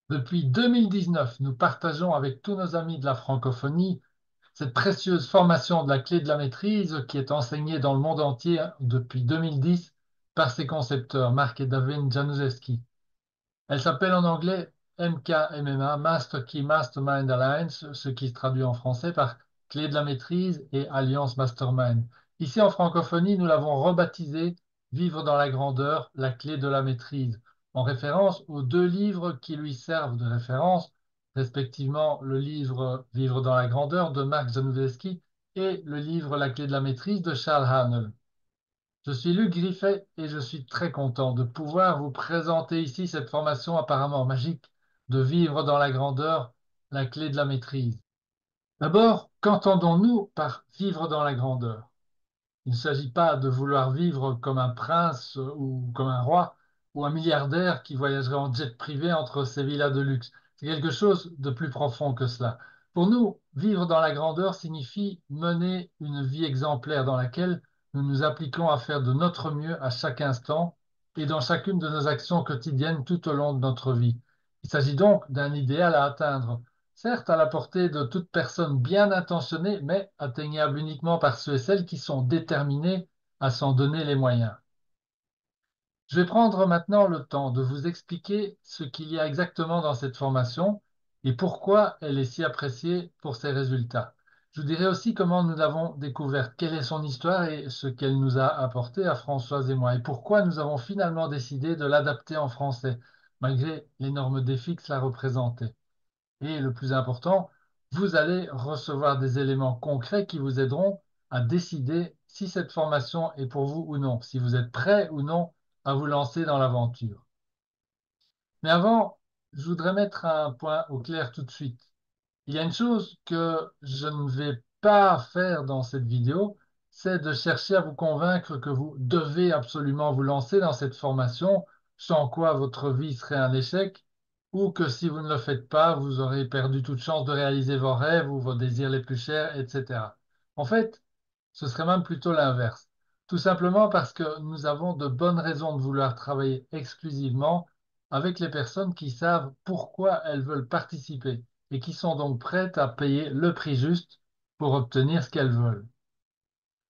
Depuis 2019, nous partageons avec tous nos amis de la francophonie cette précieuse formation de la clé de la maîtrise qui est enseignée dans le monde entier depuis 2010 par ses concepteurs, Marc et David Januszewski. Elle s'appelle en anglais MKMMA, Master Key Mastermind Alliance, ce qui se traduit en français par Clé de la maîtrise et Alliance Mastermind. Ici en francophonie, nous l'avons rebaptisé Vivre dans la grandeur, la clé de la maîtrise, en référence aux deux livres qui lui servent de référence, respectivement le livre Vivre dans la grandeur de Mark Zanussi et le livre La clé de la maîtrise de Charles Haanel. Je suis Luc Griffet et je suis très content de pouvoir vous présenter ici cette formation apparemment magique de vivre dans la grandeur, la clé de la maîtrise. D'abord, qu'entendons-nous par vivre dans la grandeur? Il ne s'agit pas de vouloir vivre comme un prince ou comme un roi ou un milliardaire qui voyagerait en jet privé entre ses villas de luxe. C'est quelque chose de plus profond que cela. Pour nous, vivre dans la grandeur signifie mener une vie exemplaire dans laquelle nous nous appliquons à faire de notre mieux à chaque instant et dans chacune de nos actions quotidiennes tout au long de notre vie. Il s'agit donc d'un idéal à atteindre, certes à la portée de toute personne bien intentionnée, mais atteignable uniquement par ceux et celles qui sont déterminés à s'en donner les moyens. Je vais prendre maintenant le temps de vous expliquer ce qu'il y a exactement dans cette formation et pourquoi elle est si appréciée pour ses résultats. Je vous dirai aussi comment nous l'avons découverte, quelle est son histoire et ce qu'elle nous a apporté à Françoise et moi, et pourquoi nous avons finalement décidé de l'adapter en français, malgré l'énorme défi que cela représentait. Et le plus important, vous allez recevoir des éléments concrets qui vous aideront à décider si cette formation est pour vous ou non, si vous êtes prêt ou non à vous lancer dans l'aventure. Mais avant, je voudrais mettre un point au clair tout de suite. Il y a une chose que je ne vais pas faire dans cette vidéo, c'est de chercher à vous convaincre que vous devez absolument vous lancer dans cette formation, sans quoi votre vie serait un échec, ou que si vous ne le faites pas, vous aurez perdu toute chance de réaliser vos rêves ou vos désirs les plus chers, etc. En fait, ce serait même plutôt l'inverse. Tout simplement parce que nous avons de bonnes raisons de vouloir travailler exclusivement avec les personnes qui savent pourquoi elles veulent participer et qui sont donc prêtes à payer le prix juste pour obtenir ce qu'elles veulent.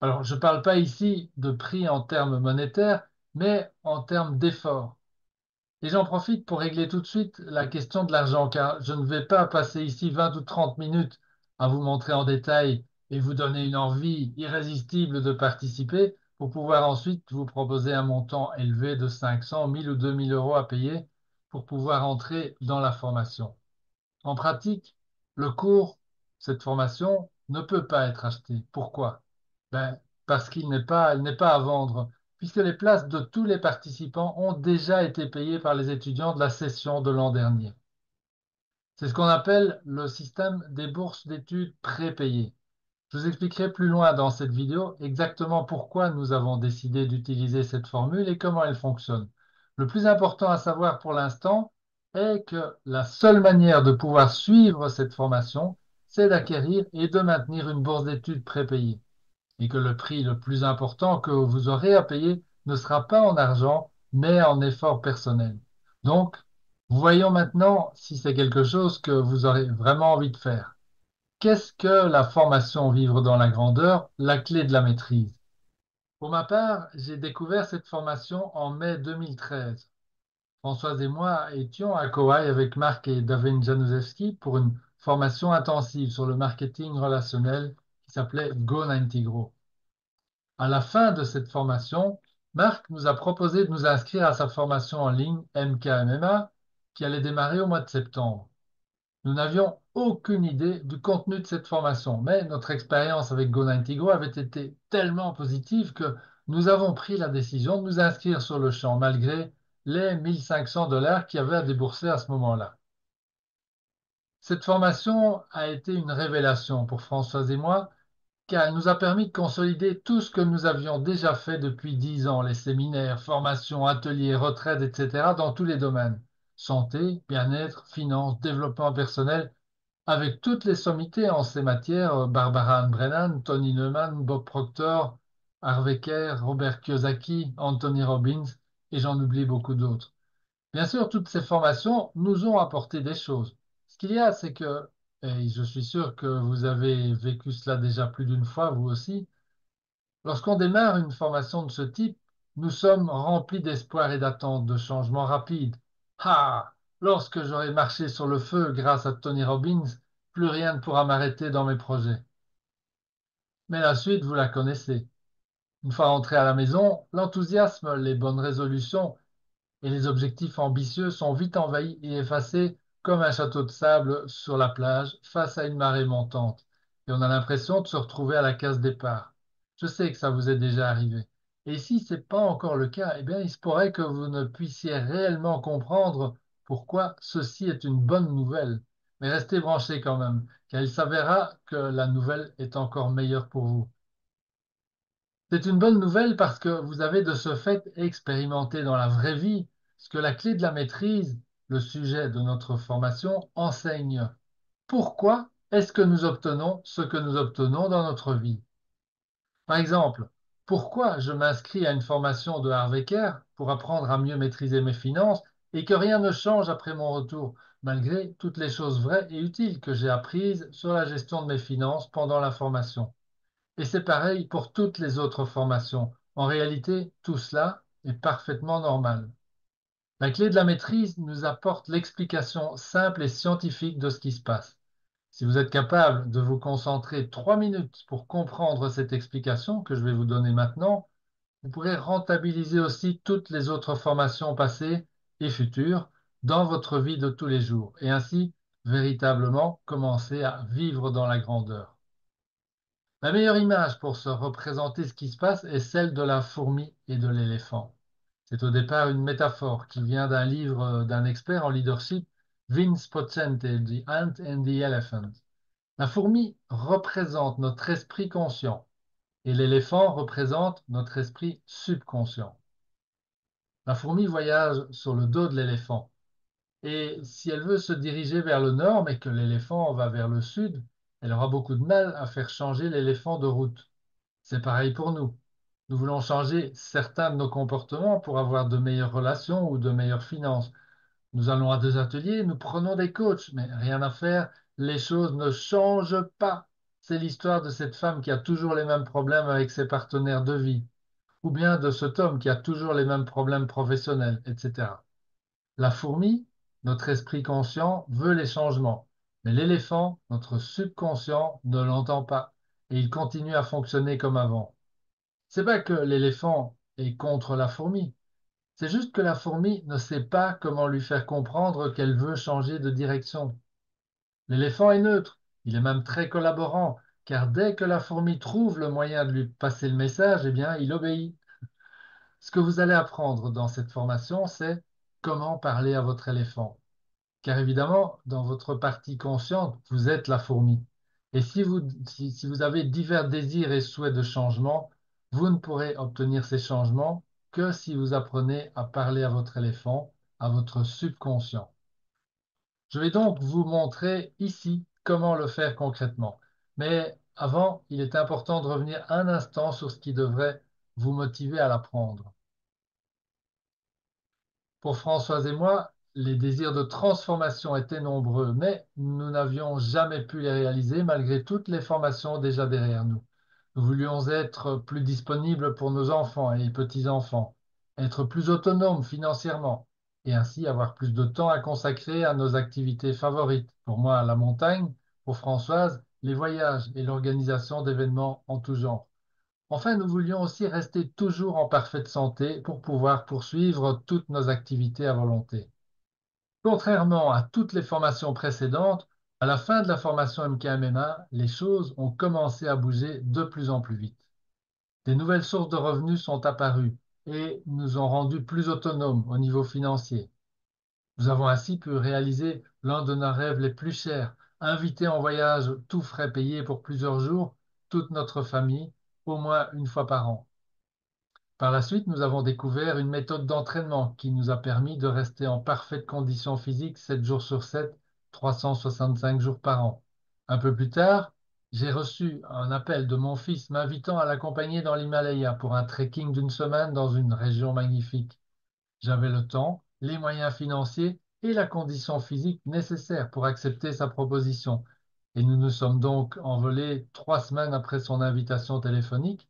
Alors, je ne parle pas ici de prix en termes monétaires, mais en termes d'effort. Et j'en profite pour régler tout de suite la question de l'argent, car je ne vais pas passer ici 20 ou 30 minutes à vous montrer en détail et vous donner une envie irrésistible de participer pour pouvoir ensuite vous proposer un montant élevé de 500, 1000 ou 2000 euros à payer pour pouvoir entrer dans la formation. En pratique, le cours, cette formation, ne peut pas être acheté. Pourquoi? Ben, parce il n'est pas à vendre, puisque les places de tous les participants ont déjà été payées par les étudiants de la session de l'an dernier. C'est ce qu'on appelle le système des bourses d'études prépayées. Je vous expliquerai plus loin dans cette vidéo exactement pourquoi nous avons décidé d'utiliser cette formule et comment elle fonctionne. Le plus important à savoir pour l'instant est que la seule manière de pouvoir suivre cette formation, c'est d'acquérir et de maintenir une bourse d'études prépayée. Et que le prix le plus important que vous aurez à payer ne sera pas en argent, mais en effort personnel. Donc, voyons maintenant si c'est quelque chose que vous aurez vraiment envie de faire. Qu'est-ce que la formation Vivre dans la grandeur, la clé de la maîtrise? Pour ma part, j'ai découvert cette formation en mai 2013. Françoise et moi étions à Kauai avec Marc et David Januszewski pour une formation intensive sur le marketing relationnel qui s'appelait Go 90 Grow. À la fin de cette formation, Marc nous a proposé de nous inscrire à sa formation en ligne MKMMA qui allait démarrer au mois de septembre. Nous n'avions aucune idée du contenu de cette formation, mais notre expérience avec Go90Go avait été tellement positive que nous avons pris la décision de nous inscrire sur le champ, malgré les 1500 $ qu'il y avait à débourser à ce moment-là. Cette formation a été une révélation pour Françoise et moi, car elle nous a permis de consolider tout ce que nous avions déjà fait depuis 10 ans, les séminaires, formations, ateliers, retraites, etc., dans tous les domaines. Santé, bien-être, finances, développement personnel, avec toutes les sommités en ces matières, Barbara Ann Brennan, Tony Neumann, Bob Proctor, Harvey Kerr, Robert Kiyosaki, Anthony Robbins, et j'en oublie beaucoup d'autres. Bien sûr, toutes ces formations nous ont apporté des choses. Ce qu'il y a, c'est que, et je suis sûr que vous avez vécu cela déjà plus d'une fois, vous aussi, lorsqu'on démarre une formation de ce type, nous sommes remplis d'espoir et d'attente de changements rapides. Ah! Lorsque j'aurai marché sur le feu grâce à Tony Robbins, plus rien ne pourra m'arrêter dans mes projets. Mais la suite, vous la connaissez. Une fois rentré à la maison, l'enthousiasme, les bonnes résolutions et les objectifs ambitieux sont vite envahis et effacés comme un château de sable sur la plage face à une marée montante. Et on a l'impression de se retrouver à la case départ. Je sais que ça vous est déjà arrivé. Et si ce n'est pas encore le cas, eh bien, il se pourrait que vous ne puissiez réellement comprendre pourquoi ceci est une bonne nouvelle. Mais restez branchés quand même, car il s'avérera que la nouvelle est encore meilleure pour vous. C'est une bonne nouvelle parce que vous avez de ce fait expérimenté dans la vraie vie ce que la clé de la maîtrise, le sujet de notre formation, enseigne. Pourquoi est-ce que nous obtenons ce que nous obtenons dans notre vie? Par exemple, pourquoi je m'inscris à une formation de Harvey Kerr pour apprendre à mieux maîtriser mes finances et que rien ne change après mon retour, malgré toutes les choses vraies et utiles que j'ai apprises sur la gestion de mes finances pendant la formation? Et c'est pareil pour toutes les autres formations. En réalité, tout cela est parfaitement normal. La clé de la maîtrise nous apporte l'explication simple et scientifique de ce qui se passe. Si vous êtes capable de vous concentrer 3 minutes pour comprendre cette explication que je vais vous donner maintenant, vous pourrez rentabiliser aussi toutes les autres formations passées et futures dans votre vie de tous les jours et ainsi véritablement commencer à vivre dans la grandeur. La meilleure image pour se représenter ce qui se passe est celle de la fourmi et de l'éléphant. C'est au départ une métaphore qui vient d'un livre d'un expert en leadership, Vince Poccente, The Ant and the Elephant. La fourmi représente notre esprit conscient et l'éléphant représente notre esprit subconscient. La fourmi voyage sur le dos de l'éléphant et si elle veut se diriger vers le nord mais que l'éléphant va vers le sud, elle aura beaucoup de mal à faire changer l'éléphant de route. C'est pareil pour nous. Nous voulons changer certains de nos comportements pour avoir de meilleures relations ou de meilleures finances. Nous allons à des ateliers, nous prenons des coachs, mais rien à faire, les choses ne changent pas. C'est l'histoire de cette femme qui a toujours les mêmes problèmes avec ses partenaires de vie, ou bien de cet homme qui a toujours les mêmes problèmes professionnels, etc. La fourmi, notre esprit conscient, veut les changements, mais l'éléphant, notre subconscient, ne l'entend pas, et il continue à fonctionner comme avant. C'est pas que l'éléphant est contre la fourmi, c'est juste que la fourmi ne sait pas comment lui faire comprendre qu'elle veut changer de direction. L'éléphant est neutre, il est même très collaborant, car dès que la fourmi trouve le moyen de lui passer le message, eh bien, il obéit. Ce que vous allez apprendre dans cette formation, c'est comment parler à votre éléphant. Car évidemment, dans votre partie consciente, vous êtes la fourmi. Et si vous avez divers désirs et souhaits de changement, vous ne pourrez obtenir ces changements que si vous apprenez à parler à votre éléphant, à votre subconscient. Je vais donc vous montrer ici comment le faire concrètement. Mais avant, il est important de revenir un instant sur ce qui devrait vous motiver à l'apprendre. Pour Françoise et moi, les désirs de transformation étaient nombreux, mais nous n'avions jamais pu les réaliser malgré toutes les formations déjà derrière nous. Nous voulions être plus disponibles pour nos enfants et petits-enfants, être plus autonomes financièrement et ainsi avoir plus de temps à consacrer à nos activités favorites. Pour moi, la montagne, pour Françoise, les voyages et l'organisation d'événements en tout genre. Enfin, nous voulions aussi rester toujours en parfaite santé pour pouvoir poursuivre toutes nos activités à volonté. Contrairement à toutes les formations précédentes, à la fin de la formation MKMMA, les choses ont commencé à bouger de plus en plus vite. Des nouvelles sources de revenus sont apparues et nous ont rendus plus autonomes au niveau financier. Nous avons ainsi pu réaliser l'un de nos rêves les plus chers, inviter en voyage tout frais payés pour plusieurs jours, toute notre famille, au moins une fois par an. Par la suite, nous avons découvert une méthode d'entraînement qui nous a permis de rester en parfaite condition physique 7 jours sur 7, 365 jours par an. Un peu plus tard, j'ai reçu un appel de mon fils m'invitant à l'accompagner dans l'Himalaya pour un trekking d'une semaine dans une région magnifique. J'avais le temps les moyens financiers et la condition physique nécessaire pour accepter sa proposition. Et nous nous sommes donc envolés 3 semaines après son invitation téléphonique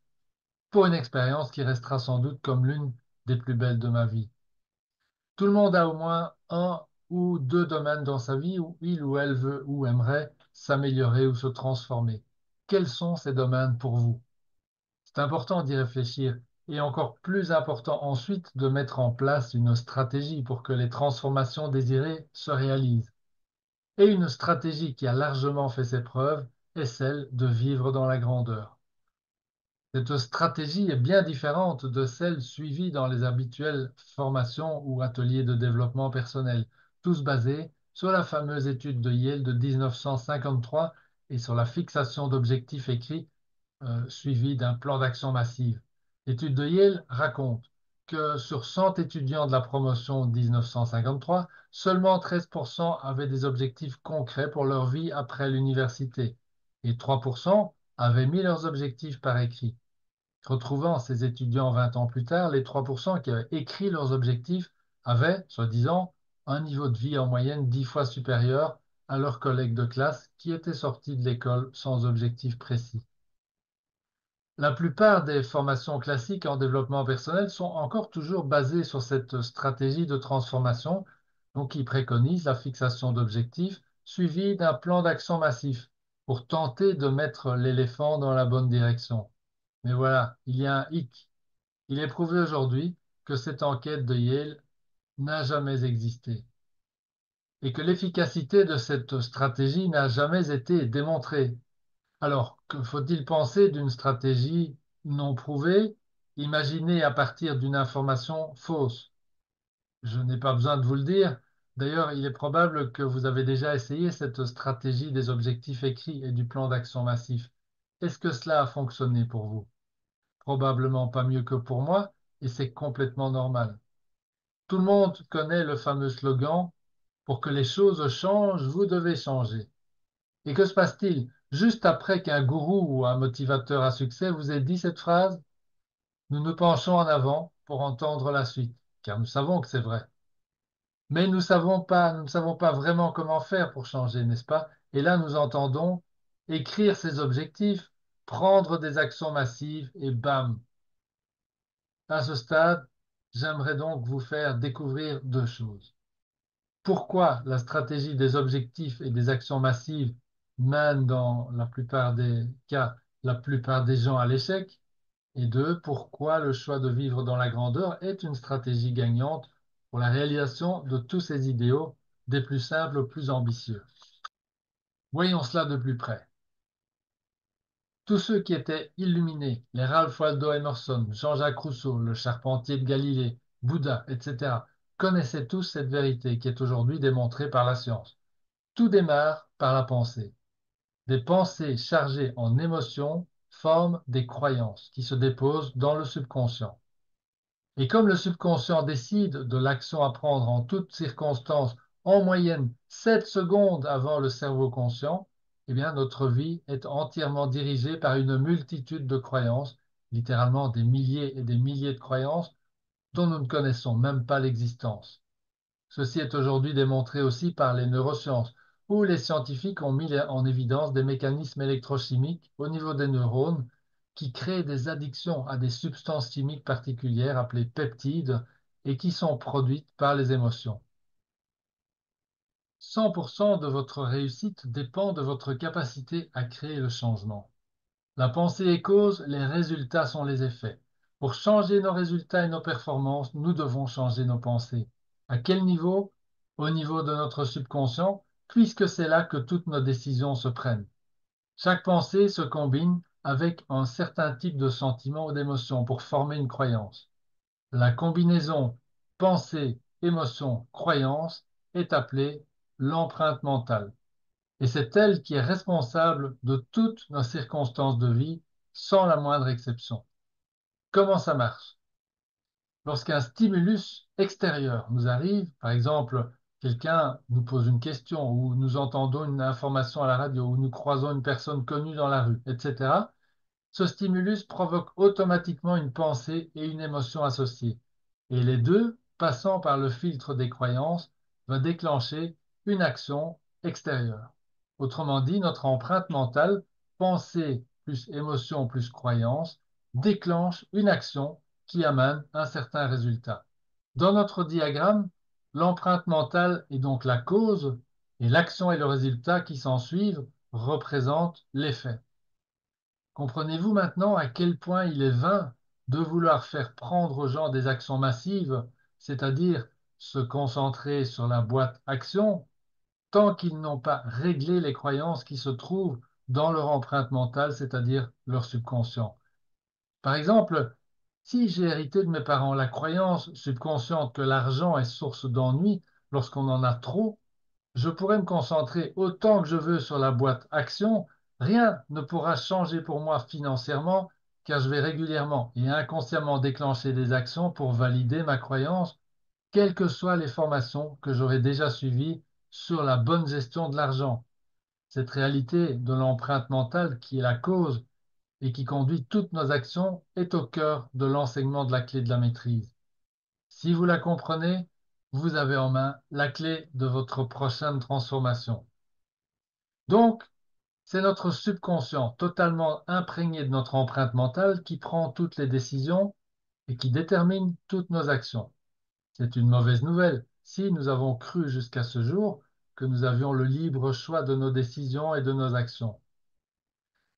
pour une expérience qui restera sans doute comme l'une des plus belles de ma vie. Tout le monde a au moins un ou deux domaines dans sa vie où il ou elle veut ou aimerait s'améliorer ou se transformer. Quels sont ces domaines pour vous? C'est important d'y réfléchir et encore plus important ensuite de mettre en place une stratégie pour que les transformations désirées se réalisent. Et une stratégie qui a largement fait ses preuves est celle de vivre dans la grandeur. Cette stratégie est bien différente de celle suivie dans les habituelles formations ou ateliers de développement personnel, tous basés sur la fameuse étude de Yale de 1953 et sur la fixation d'objectifs écrits suivie d'un plan d'action massive. L'étude de Yale raconte que sur 100 étudiants de la promotion 1953, seulement 13% avaient des objectifs concrets pour leur vie après l'université et 3% avaient mis leurs objectifs par écrit. Retrouvant ces étudiants 20 ans plus tard, les 3% qui avaient écrit leurs objectifs avaient, soi-disant, un niveau de vie en moyenne 10 fois supérieur à leurs collègues de classe qui étaient sortis de l'école sans objectif précis. La plupart des formations classiques en développement personnel sont encore toujours basées sur cette stratégie de transformation, donc qui préconise la fixation d'objectifs suivie d'un plan d'action massif pour tenter de mettre l'éléphant dans la bonne direction. Mais voilà, il y a un hic. Il est prouvé aujourd'hui que cette enquête de Yale n'a jamais existé et que l'efficacité de cette stratégie n'a jamais été démontrée. Alors, que faut-il penser d'une stratégie non prouvée, imaginée à partir d'une information fausse? Je n'ai pas besoin de vous le dire. D'ailleurs, il est probable que vous avez déjà essayé cette stratégie des objectifs écrits et du plan d'action massif. Est-ce que cela a fonctionné pour vous? Probablement pas mieux que pour moi, et c'est complètement normal. Tout le monde connaît le fameux slogan «Pour que les choses changent, vous devez changer». Et que se passe-t-il juste après qu'un gourou ou un motivateur à succès vous ait dit cette phrase? Nous nous penchons en avant pour entendre la suite, car nous savons que c'est vrai. Mais nous ne savons pas vraiment comment faire pour changer, n'est-ce pas? Et là, nous entendons écrire ses objectifs, prendre des actions massives et bam! À ce stade, j'aimerais donc vous faire découvrir deux choses. Pourquoi la stratégie des objectifs et des actions massives mène dans la plupart des cas la plupart des gens à l'échec? Et deux, pourquoi le choix de vivre dans la grandeur est une stratégie gagnante pour la réalisation de tous ces idéaux, des plus simples aux plus ambitieux? Voyons cela de plus près. Tous ceux qui étaient illuminés, les Ralph Waldo Emerson, Jean-Jacques Rousseau, le Charpentier de Galilée, Bouddha, etc., connaissaient tous cette vérité qui est aujourd'hui démontrée par la science. Tout démarre par la pensée. Des pensées chargées en émotions forment des croyances qui se déposent dans le subconscient. Et comme le subconscient décide de l'action à prendre en toutes circonstances, en moyenne 7 secondes avant le cerveau conscient, eh bien notre vie est entièrement dirigée par une multitude de croyances, littéralement des milliers et des milliers de croyances dont nous ne connaissons même pas l'existence. Ceci est aujourd'hui démontré aussi par les neurosciences, où les scientifiques ont mis en évidence des mécanismes électrochimiques au niveau des neurones qui créent des addictions à des substances chimiques particulières appelées peptides et qui sont produites par les émotions. 100% de votre réussite dépend de votre capacité à créer le changement. La pensée est cause, les résultats sont les effets. Pour changer nos résultats et nos performances, nous devons changer nos pensées. À quel niveau? Au niveau de notre subconscient, puisque c'est là que toutes nos décisions se prennent. Chaque pensée se combine avec un certain type de sentiment ou d'émotion pour former une croyance. La combinaison pensée, émotion, croyance est appelée l'empreinte mentale. Et c'est elle qui est responsable de toutes nos circonstances de vie, sans la moindre exception. Comment ça marche? Lorsqu'un stimulus extérieur nous arrive, par exemple, quelqu'un nous pose une question, ou nous entendons une information à la radio, ou nous croisons une personne connue dans la rue, etc., ce stimulus provoque automatiquement une pensée et une émotion associées. Et les deux passant par le filtre des croyances, va déclencher une action extérieure. Autrement dit, notre empreinte mentale, pensée plus émotion plus croyance, déclenche une action qui amène un certain résultat. Dans notre diagramme, l'empreinte mentale est donc la cause et l'action et le résultat qui s'en suivent représentent l'effet. Comprenez-vous maintenant à quel point il est vain de vouloir faire prendre aux gens des actions massives, c'est-à-dire se concentrer sur la boîte action, tant qu'ils n'ont pas réglé les croyances qui se trouvent dans leur empreinte mentale, c'est-à-dire leur subconscient. Par exemple, si j'ai hérité de mes parents la croyance subconsciente que l'argent est source d'ennui lorsqu'on en a trop, je pourrais me concentrer autant que je veux sur la boîte action, rien ne pourra changer pour moi financièrement, car je vais régulièrement et inconsciemment déclencher des actions pour valider ma croyance, quelles que soient les formations que j'aurai déjà suivies sur la bonne gestion de l'argent. Cette réalité de l'empreinte mentale qui est la cause et qui conduit toutes nos actions est au cœur de l'enseignement de la clé de la maîtrise. Si vous la comprenez, vous avez en main la clé de votre prochaine transformation. Donc, c'est notre subconscient totalement imprégné de notre empreinte mentale qui prend toutes les décisions et qui détermine toutes nos actions. C'est une mauvaise nouvelle si nous avons cru jusqu'à ce jour que nous avions le libre choix de nos décisions et de nos actions.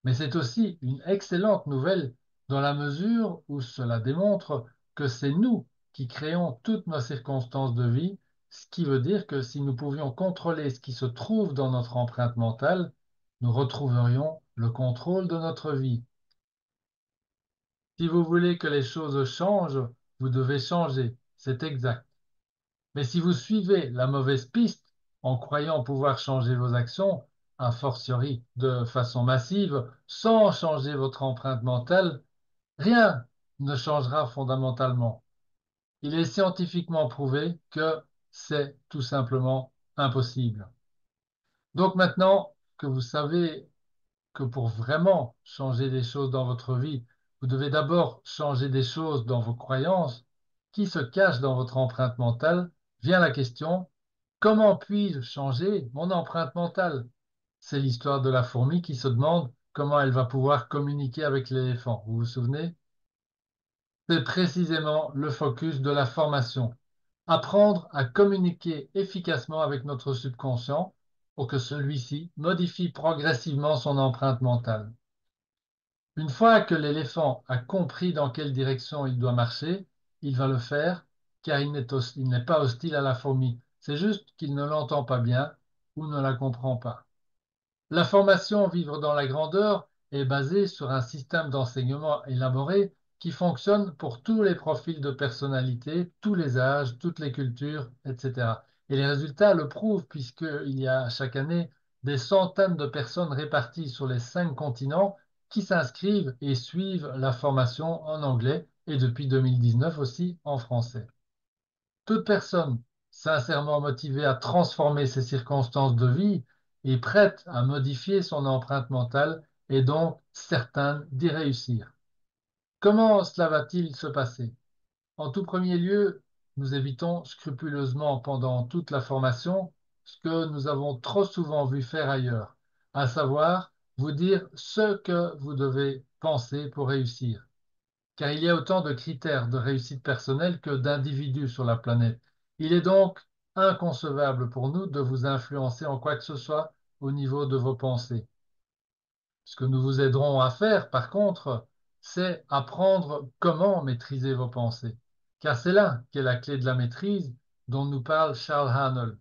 Mais c'est aussi une excellente nouvelle dans la mesure où cela démontre que c'est nous qui créons toutes nos circonstances de vie, ce qui veut dire que si nous pouvions contrôler ce qui se trouve dans notre empreinte mentale, nous retrouverions le contrôle de notre vie. Si vous voulez que les choses changent, vous devez changer, c'est exact. Mais si vous suivez la mauvaise piste en croyant pouvoir changer vos actions, a fortiori de façon massive, sans changer votre empreinte mentale, rien ne changera fondamentalement. Il est scientifiquement prouvé que c'est tout simplement impossible. Donc maintenant que vous savez que pour vraiment changer des choses dans votre vie, vous devez d'abord changer des choses dans vos croyances qui se cachent dans votre empreinte mentale, vient la question, comment puis-je changer mon empreinte mentale? C'est l'histoire de la fourmi qui se demande comment elle va pouvoir communiquer avec l'éléphant. Vous vous souvenez? C'est précisément le focus de la formation. Apprendre à communiquer efficacement avec notre subconscient pour que celui-ci modifie progressivement son empreinte mentale. Une fois que l'éléphant a compris dans quelle direction il doit marcher, il va le faire car il n'est pas hostile à la fourmi. C'est juste qu'il ne l'entend pas bien ou ne la comprend pas. La formation Vivre dans la grandeur est basée sur un système d'enseignement élaboré qui fonctionne pour tous les profils de personnalité, tous les âges, toutes les cultures, etc. Et les résultats le prouvent puisqu'il y a chaque année des centaines de personnes réparties sur les 5 continents qui s'inscrivent et suivent la formation en anglais et depuis 2019 aussi en français. Toute personne sincèrement motivée à transformer ses circonstances de vie est prête à modifier son empreinte mentale et donc certaine d'y réussir. Comment cela va-t-il se passer? En tout premier lieu, nous évitons scrupuleusement pendant toute la formation ce que nous avons trop souvent vu faire ailleurs, à savoir vous dire ce que vous devez penser pour réussir. Car il y a autant de critères de réussite personnelle que d'individus sur la planète. Il est donc inconcevable pour nous de vous influencer en quoi que ce soit au niveau de vos pensées. Ce que nous vous aiderons à faire, par contre, c'est apprendre comment maîtriser vos pensées. Car c'est là qu'est la clé de la maîtrise dont nous parle Charles Haanel.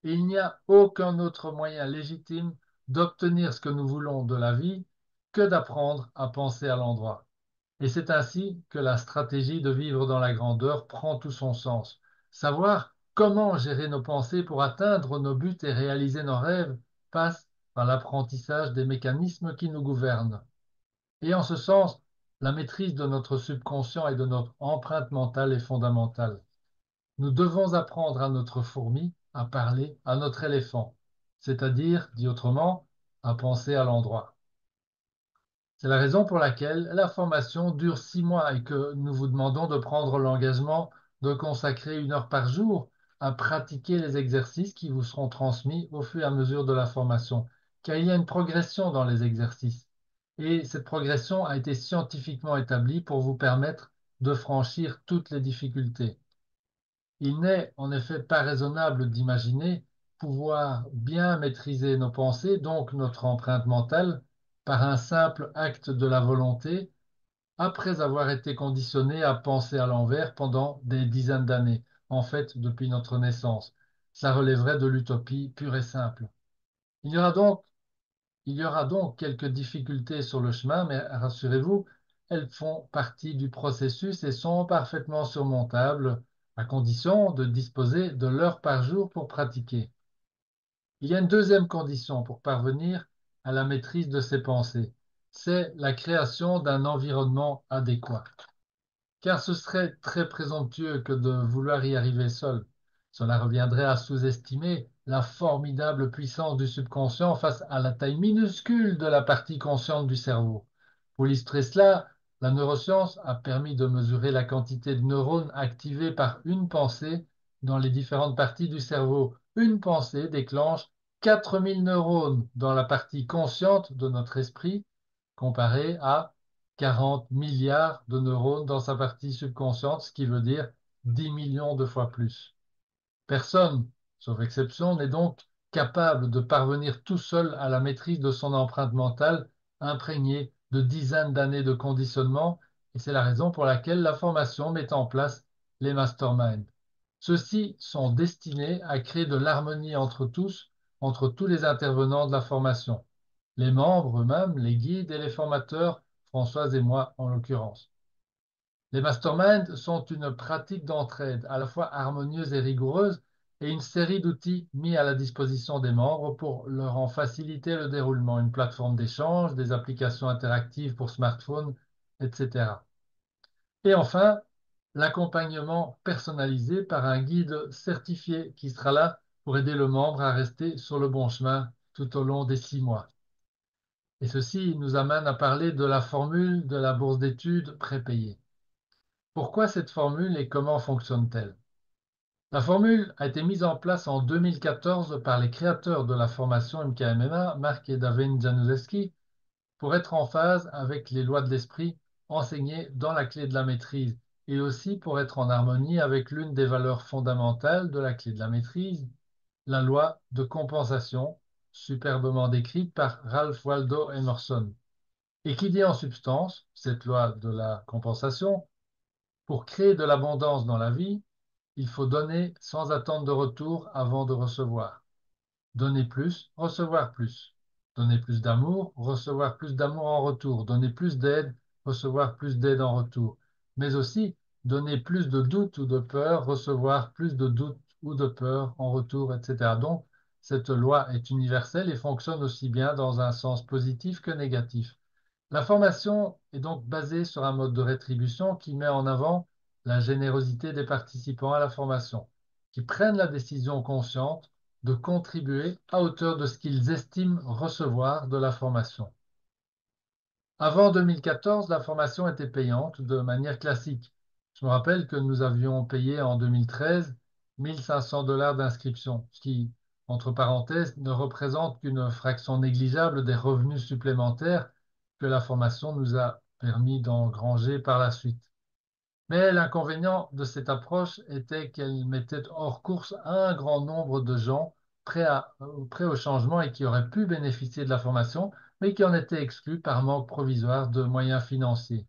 Et il n'y a aucun autre moyen légitime d'obtenir ce que nous voulons de la vie que d'apprendre à penser à l'endroit. Et c'est ainsi que la stratégie de vivre dans la grandeur prend tout son sens. Savoir comment gérer nos pensées pour atteindre nos buts et réaliser nos rêves passe par l'apprentissage des mécanismes qui nous gouvernent. Et en ce sens, la maîtrise de notre subconscient et de notre empreinte mentale est fondamentale. Nous devons apprendre à notre fourmi à parler à notre éléphant, c'est-à-dire, dit autrement, à penser à l'endroit. C'est la raison pour laquelle la formation dure 6 mois et que nous vous demandons de prendre l'engagement de consacrer 1 heure par jour à pratiquer les exercices qui vous seront transmis au fur et à mesure de la formation, car il y a une progression dans les exercices. Et cette progression a été scientifiquement établie pour vous permettre de franchir toutes les difficultés. Il n'est en effet pas raisonnable d'imaginer pouvoir bien maîtriser nos pensées, donc notre empreinte mentale, par un simple acte de la volonté, après avoir été conditionné à penser à l'envers pendant des dizaines d'années, en fait depuis notre naissance. Ça relèverait de l'utopie pure et simple. Il y aura donc, il y aura donc quelques difficultés sur le chemin, mais rassurez-vous, elles font partie du processus et sont parfaitement surmontables, à condition de disposer de l'heure par jour pour pratiquer. Il y a une deuxième condition pour parvenir à la maîtrise de ses pensées, c'est la création d'un environnement adéquat. Car ce serait très présomptueux que de vouloir y arriver seul. Cela reviendrait à sous-estimer la formidable puissance du subconscient face à la taille minuscule de la partie consciente du cerveau. Pour illustrer cela, la neuroscience a permis de mesurer la quantité de neurones activés par une pensée dans les différentes parties du cerveau. Une pensée déclenche 4000 neurones dans la partie consciente de notre esprit, comparé à 40 milliards de neurones dans sa partie subconsciente, ce qui veut dire 10 millions de fois plus. Personne, sauf exception, n'est donc capable de parvenir tout seul à la maîtrise de son empreinte mentale imprégnée de dizaines d'années de conditionnement, et c'est la raison pour laquelle la formation met en place les masterminds. Ceux-ci sont destinés à créer de l'harmonie entre tous, entre tous les intervenants de la formation, les membres eux-mêmes, les guides et les formateurs, Françoise et moi en l'occurrence. Les masterminds sont une pratique d'entraide à la fois harmonieuse et rigoureuse et une série d'outils mis à la disposition des membres pour leur en faciliter le déroulement, une plateforme d'échange, des applications interactives pour smartphone, etc. Et enfin, l'accompagnement personnalisé par un guide certifié qui sera là pour aider le membre à rester sur le bon chemin tout au long des 6 mois. Et ceci nous amène à parler de la formule de la bourse d'études prépayée. Pourquoi cette formule et comment fonctionne-t-elle? La formule a été mise en place en 2014 par les créateurs de la formation MKMMA, Marc et David Januszewski, pour être en phase avec les lois de l'esprit enseignées dans la clé de la maîtrise et aussi pour être en harmonie avec l'une des valeurs fondamentales de la clé de la maîtrise, la loi de compensation, superbement décrite par Ralph Waldo Emerson, et qui dit en substance, cette loi de la compensation, pour créer de l'abondance dans la vie, il faut donner sans attendre de retour avant de recevoir. Donner plus, recevoir plus. Donner plus d'amour, recevoir plus d'amour en retour. Donner plus d'aide, recevoir plus d'aide en retour. Mais aussi donner plus de doute ou de peur, recevoir plus de doute ou de peur en retour, etc. Donc, cette loi est universelle et fonctionne aussi bien dans un sens positif que négatif. La formation est donc basée sur un mode de rétribution qui met en avant la générosité des participants à la formation, qui prennent la décision consciente de contribuer à hauteur de ce qu'ils estiment recevoir de la formation. Avant 2014, la formation était payante de manière classique. Je me rappelle que nous avions payé en 2013 $1 500 d'inscription, ce qui, entre parenthèses, ne représente qu'une fraction négligeable des revenus supplémentaires que la formation nous a permis d'engranger par la suite. Mais l'inconvénient de cette approche était qu'elle mettait hors course un grand nombre de gens prêts au changement et qui auraient pu bénéficier de la formation, mais qui en étaient exclus par manque provisoire de moyens financiers.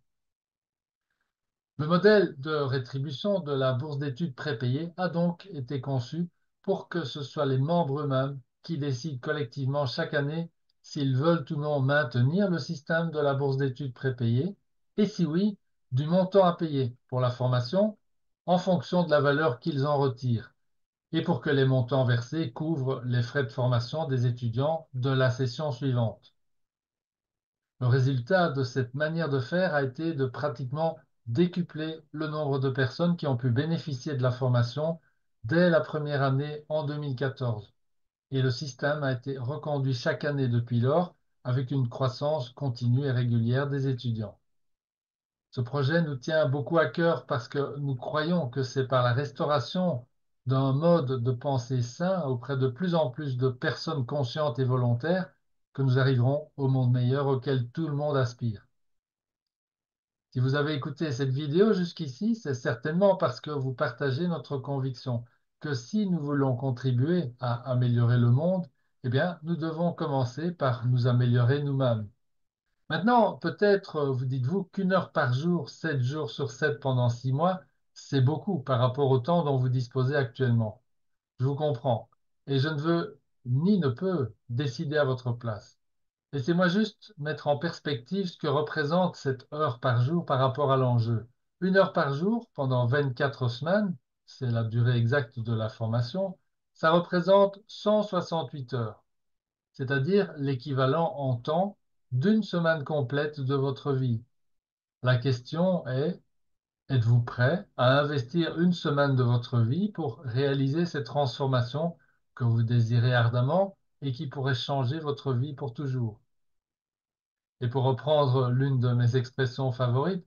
Le modèle de rétribution de la bourse d'études prépayée a donc été conçu pour que ce soit les membres eux-mêmes qui décident collectivement chaque année s'ils veulent ou non maintenir le système de la bourse d'études prépayée et si oui, du montant à payer pour la formation en fonction de la valeur qu'ils en retirent et pour que les montants versés couvrent les frais de formation des étudiants de la session suivante. Le résultat de cette manière de faire a été de pratiquement décupler le nombre de personnes qui ont pu bénéficier de la formation dès la première année en 2014. Et le système a été reconduit chaque année depuis lors avec une croissance continue et régulière des étudiants. Ce projet nous tient beaucoup à cœur parce que nous croyons que c'est par la restauration d'un mode de pensée sain auprès de plus en plus de personnes conscientes et volontaires que nous arriverons au monde meilleur auquel tout le monde aspire. Si vous avez écouté cette vidéo jusqu'ici, c'est certainement parce que vous partagez notre conviction que si nous voulons contribuer à améliorer le monde, eh bien, nous devons commencer par nous améliorer nous-mêmes. Maintenant, peut-être vous dites-vous qu'une heure par jour, 7 jours sur 7 pendant 6 mois, c'est beaucoup par rapport au temps dont vous disposez actuellement. Je vous comprends. Et je ne veux ni ne peux décider à votre place. Laissez-moi juste mettre en perspective ce que représente cette heure par jour par rapport à l'enjeu. Une heure par jour pendant 24 semaines, c'est la durée exacte de la formation, ça représente 168 heures, c'est-à-dire l'équivalent en temps d'une semaine complète de votre vie. La question est, êtes-vous prêt à investir une semaine de votre vie pour réaliser cette transformation que vous désirez ardemment et qui pourrait changer votre vie pour toujours? Et pour reprendre l'une de mes expressions favorites,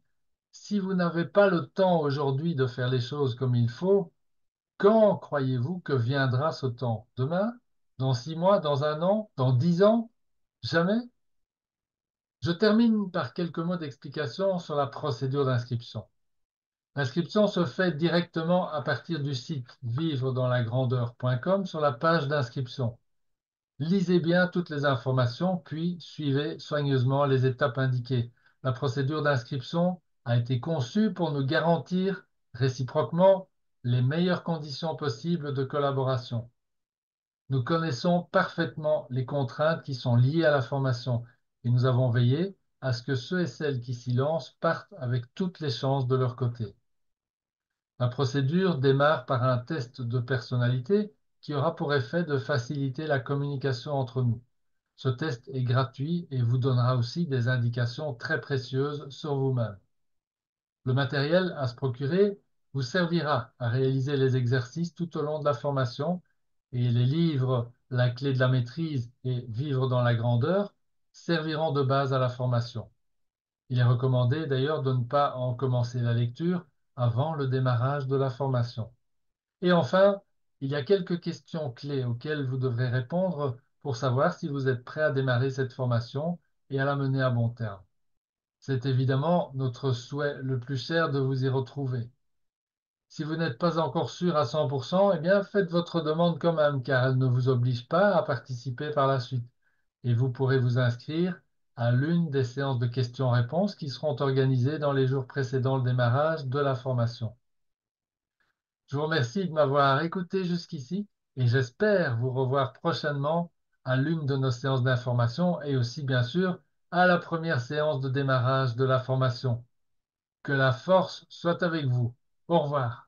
si vous n'avez pas le temps aujourd'hui de faire les choses comme il faut, quand croyez-vous que viendra ce temps? Demain? Dans 6 mois? Dans un an? Dans 10 ans? Jamais? Je termine par quelques mots d'explication sur la procédure d'inscription. L'inscription se fait directement à partir du site vivredanslagrandeur.com sur la page d'inscription. Lisez bien toutes les informations, puis suivez soigneusement les étapes indiquées. La procédure d'inscription a été conçue pour nous garantir réciproquement les meilleures conditions possibles de collaboration. Nous connaissons parfaitement les contraintes qui sont liées à la formation et nous avons veillé à ce que ceux et celles qui s'y lancent partent avec toutes les chances de leur côté. La procédure démarre par un test de personnalité qui aura pour effet de faciliter la communication entre nous. Ce test est gratuit et vous donnera aussi des indications très précieuses sur vous-même. Le matériel à se procurer vous servira à réaliser les exercices tout au long de la formation et les livres La clé de la maîtrise et Vivre dans la grandeur serviront de base à la formation. Il est recommandé d'ailleurs de ne pas en commencer la lecture avant le démarrage de la formation. Et enfin, il y a quelques questions clés auxquelles vous devrez répondre pour savoir si vous êtes prêt à démarrer cette formation et à la mener à bon terme. C'est évidemment notre souhait le plus cher de vous y retrouver. Si vous n'êtes pas encore sûr à 100%, eh bien faites votre demande quand même, car elle ne vous oblige pas à participer par la suite. Et vous pourrez vous inscrire à l'une des séances de questions-réponses qui seront organisées dans les jours précédant le démarrage de la formation. Je vous remercie de m'avoir écouté jusqu'ici et j'espère vous revoir prochainement à l'une de nos séances d'information et aussi bien sûr à la première séance de démarrage de la formation. Que la force soit avec vous. Au revoir.